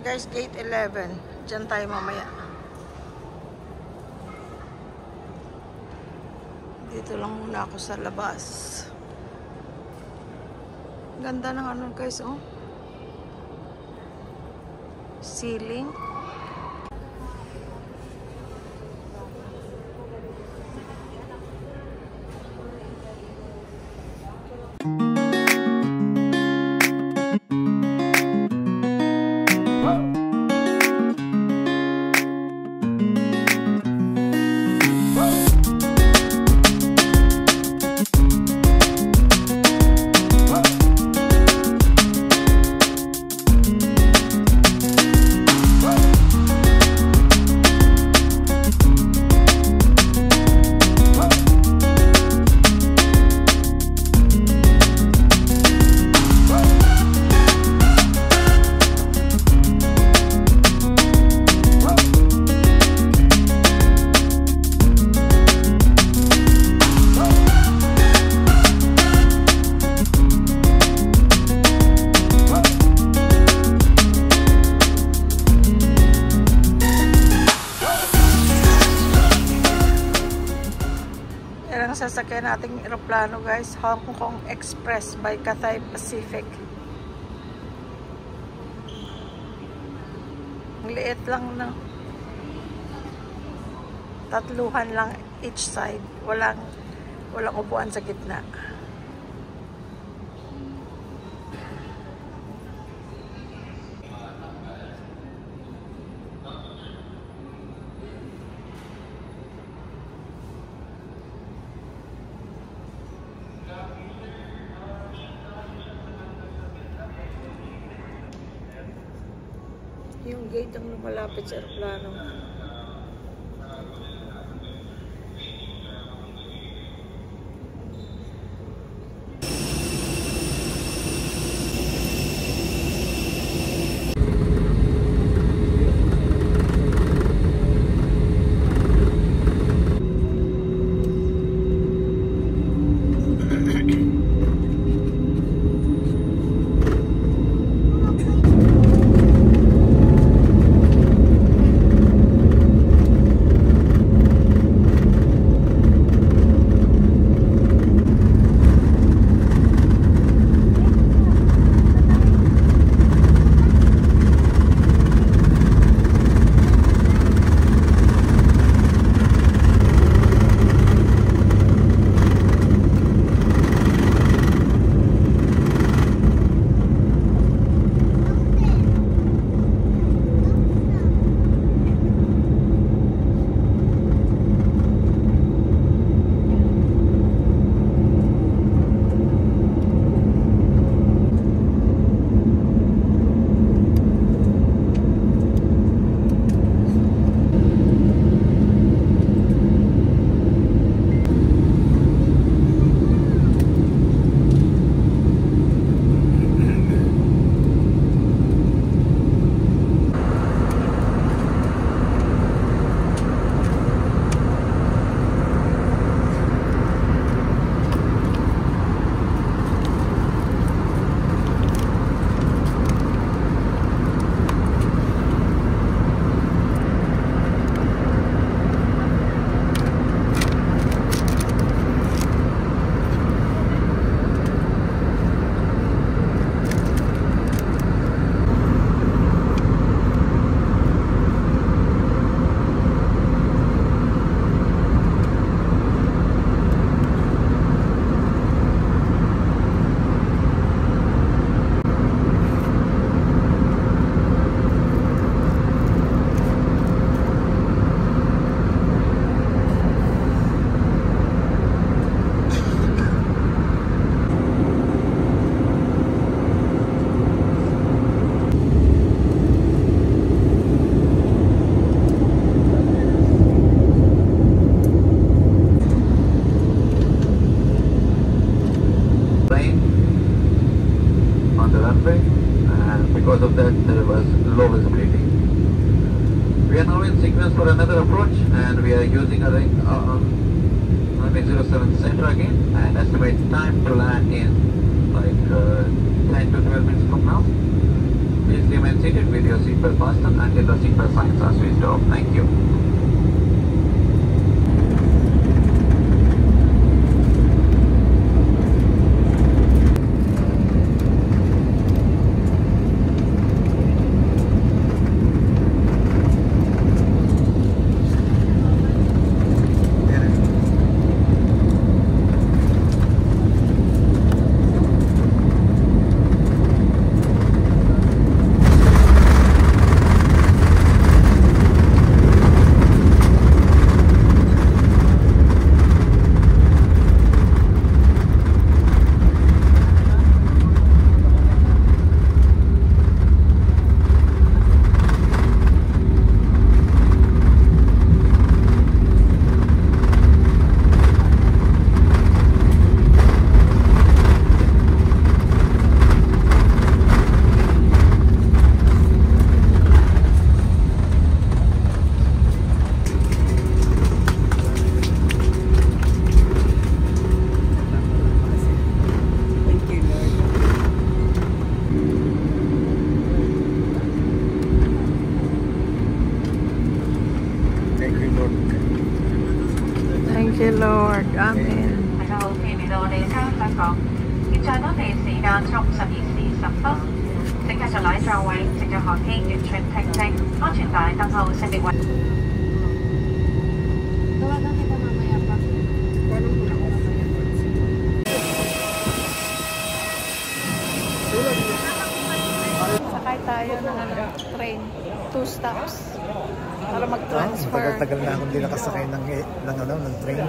Guys, gate 11. Diyan tayo mamaya. Dito lang muna ako sa labas. Ganda ng ano guys, oh. Ceiling. Sasakyan nating eroplano guys, Hong Kong Express by Cathay Pacific. Ang liit lang na, tatluhan lang each side, walang upuan sa gitna. Yung gate ang lumalapit sa aeroplano. Because of that, there was low visibility. We are now in sequence for another approach, and we are using a runway 07 center again, and estimate time to land in like 10 to 12 minutes from now. Please remain seated with your seatbelt fastened until the seatbelt signs are switched off. Thank you. Thank you, Lord. Amen. 係啦，好歡迎嚟到我哋香港。現在當地時間中午12時10分，請繼續攞座位，直入航機完全停靜，安全帶燈號識別為。Tawagan kita mamaya pa. Paano mo na ako mamaya pa? Sakay tayo ng train. 2 stops. Para mag-transfer. Tagal-tagal na akong hindi nakasakay ng train.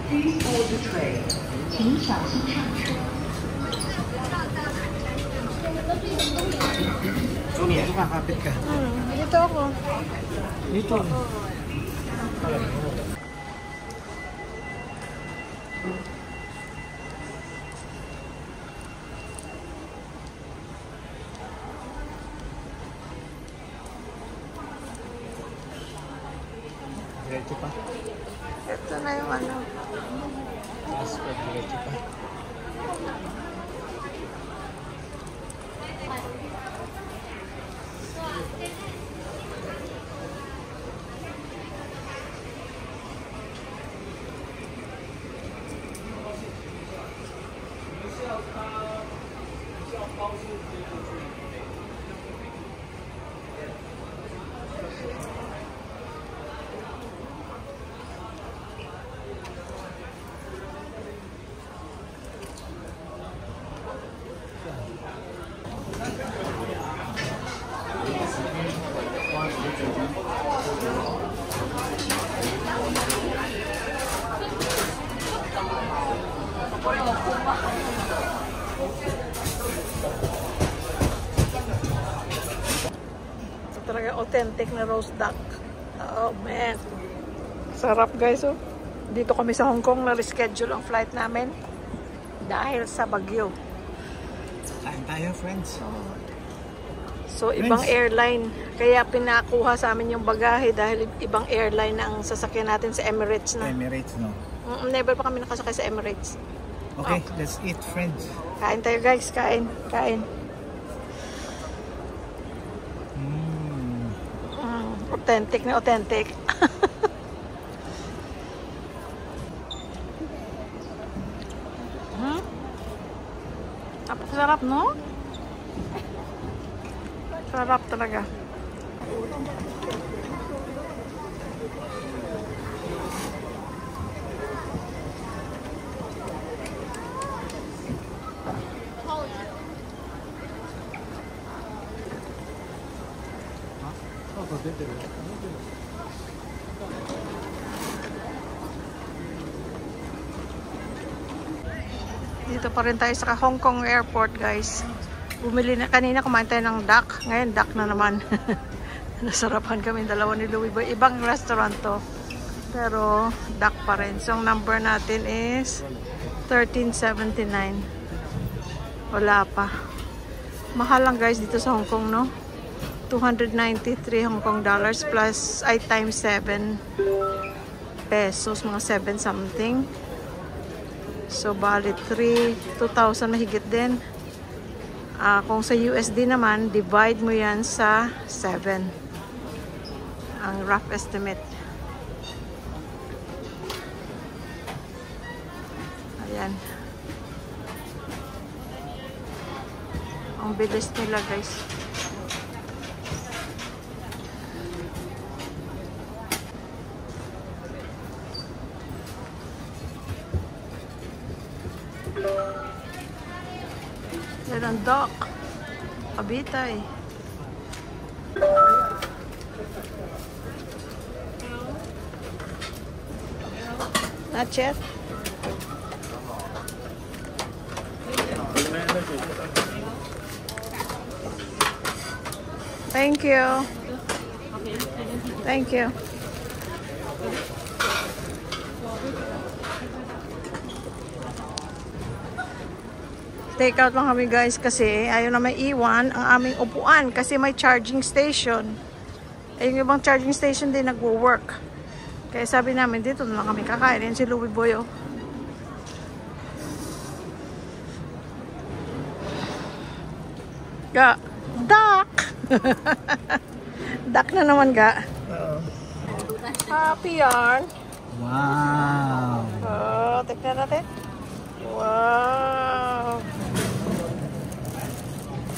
Please board the train. 请小心上车。Junior, kapit ka. Dito ako. Dito. Diretso pa. Ito na yung ano. Diretso pa. Ito talaga authentic na roast duck. Oh man. Sarap guys oh. Dito kami sa Hong Kong na reschedule ang flight namin dahil sa bagyo. Kain tayo, friends. So ibang airline, kaya pinakuha sa amin yung bagahe dahil ibang airline ang sasakyan natin sa Emirates na. Emirates, no? Never pa kami nakasakay sa Emirates. Okay, let's eat, friends. Kain tayo guys, kain. Authentic na authentic. Napakasarap, no? Sarap talaga. Dito pa rin tayo sa Hong Kong Airport, guys. Bumili na kanina, kumain tayo ng duck. Ngayon, duck na naman. Nasarapan kami dalawa ni Louie Boy. Ibang restaurant to. Pero duck pa rin. So, ang number natin is 1379. Wala pa. Mahal lang guys dito sa Hong Kong, no? 293 Hong Kong dollars plus ay times 7 pesos, mga 7 something. So, bali 2,000 mahigit din. Kung sa USD naman, divide mo yan sa 7. Ang rough estimate. Ayan. Ang bilis nila guys. Yan ang duck. Kabitay. Not yet. Thank you. Thank you. Take out lang kami guys kasi ayaw na may iwan ang aming upuan kasi may charging station. Yung ibang charging station din nagwo-work. Kaya sabi namin dito na lang kami kakain. Yan si Louie Boy, oh. Ga, duck! Duck na naman, ga. Happy yarn. Wow! Oh, tignan natin. Wow!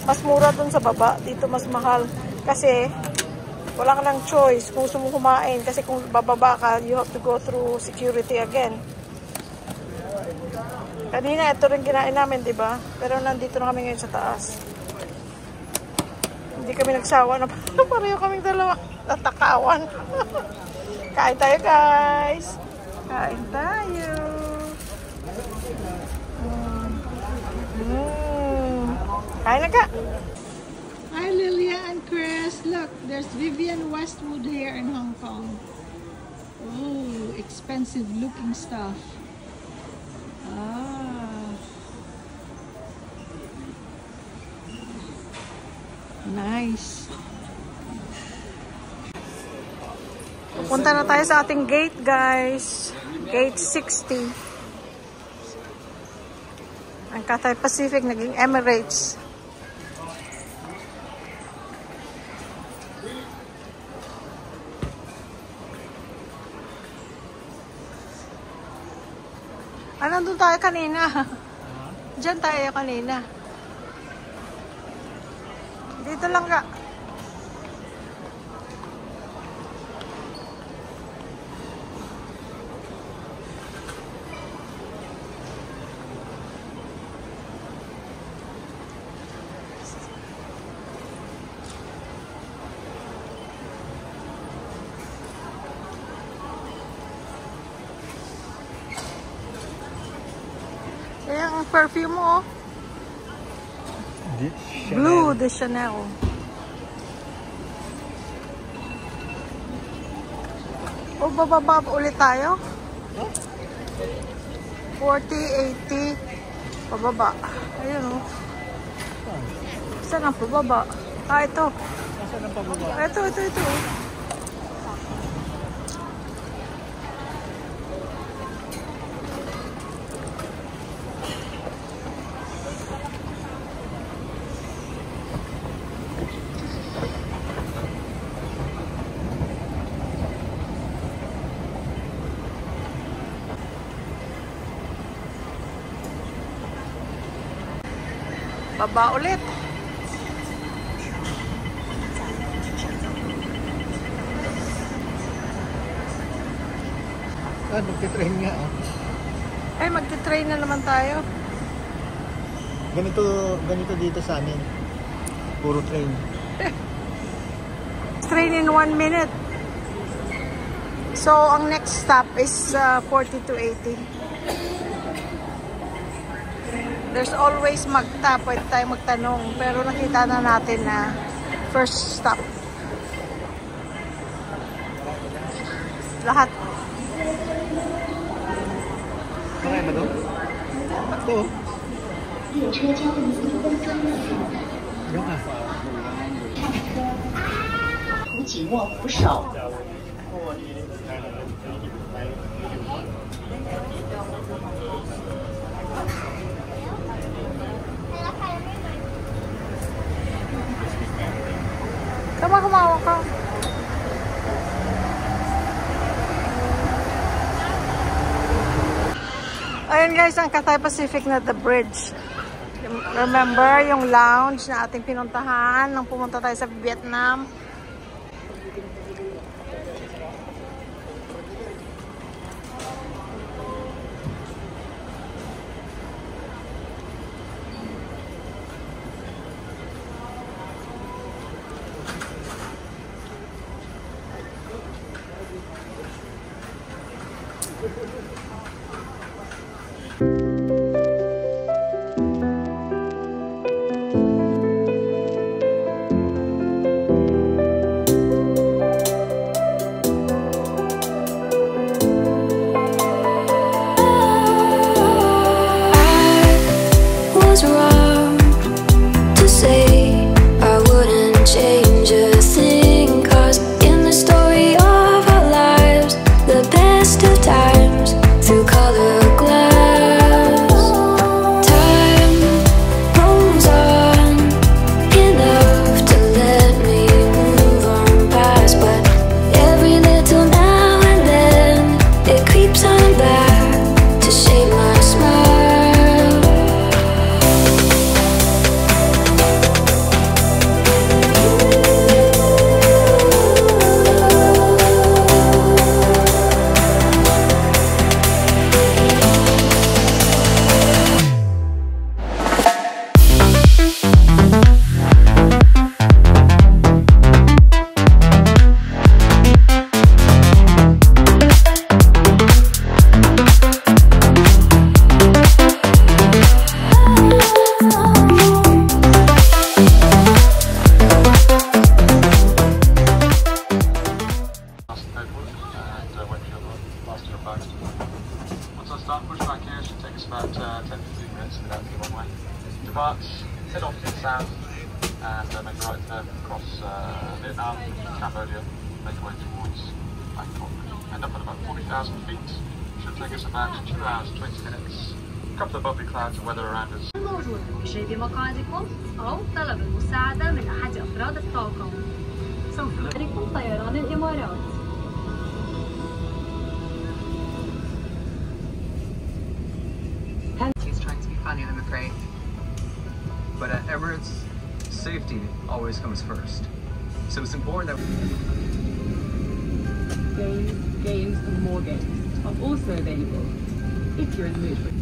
Mas mura dun sa baba. Dito mas mahal. Kasi, wala ka ng choice kung gusto mo kumain. Kasi kung bababa ka, you have to go through security again. Kanina, ito rin kinain namin, diba? Pero nandito na kami ngayon sa taas. Hindi kami nagsawa na pareho kaming dalawa. Natakawan. Kain tayo, guys. Kain tayo. Kain na ka. Hi, Lilia and Chris. Look, there's Vivian Westwood here in Hong Kong. Oh, expensive looking stuff. Ah. Nice. Pupunta na tayo sa ating gate, guys. Gate 60. Ang Cathay Pacific naging Emirates. Nandun tayo kanina. Diyan tayo kanina. Dito lang ka. Ayan ang perfume mo, oh. Blue de Chanel. O, bababa ulit tayo? 40, 80. Pababa. Ayun, oh. Saan ang pababa? Ito. Saan ang pababa? Ito. Baba ulit. Magti-train nga, oh. Ay, magti-train na naman tayo. Ganito dito sa amin. Puro train. Train in 1 minute. So, ang next stop is 40 to 80. There's always magta, pwede tayo magtanong. Pero nakita na natin na first stop. Lahat Sakay ba to? Ito. 列车将于1分钟内到达。 Yung ka. 图紧握扶手。 Kumawa ka. Ayun guys, ang Cathay Pacific na the bridge. Remember yung lounge na ating pinuntahan nang pumunta tayo sa Vietnam? Head off to the south and make a right turn across Vietnam, Cambodia, make our way towards Bangkok. End up at about 40,000 feet. Should take us about 2 hours 20 minutes. A couple of bumpy clouds and weather around us. موجود شيء بمقعدكم أو طلب المساعدة من أحد أفراد الطاقم. سوف يمكنكم طيران الإمارات. He's trying to be funny, I'm afraid. But at Emirates, safety always comes first. So it's important that games and more games are also available if you're in the mood for it.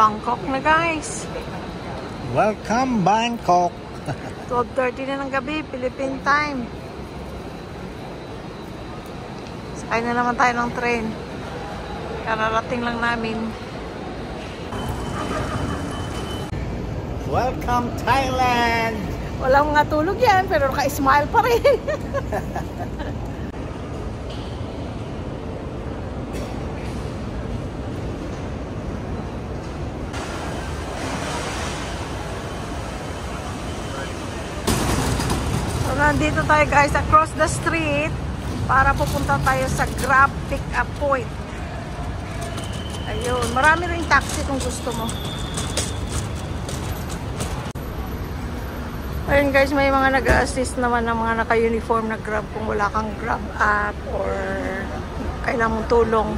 Bangkok na guys. Welcome Bangkok. 12:30 na ng gabi, Philippine time. Sakay na naman tayo ng train. Kararating lang namin. Welcome Thailand! Walang mga tulog yan, pero naka-smile pa rin. So, nandito tayo guys, across the street para pupunta tayo sa Grab pick-up point. Ayun, marami rin taxi kung gusto mo. Ayun guys, may mga nag-assist naman ng mga naka-uniform na Grab kung wala kang Grab app or kailangan mong tulong.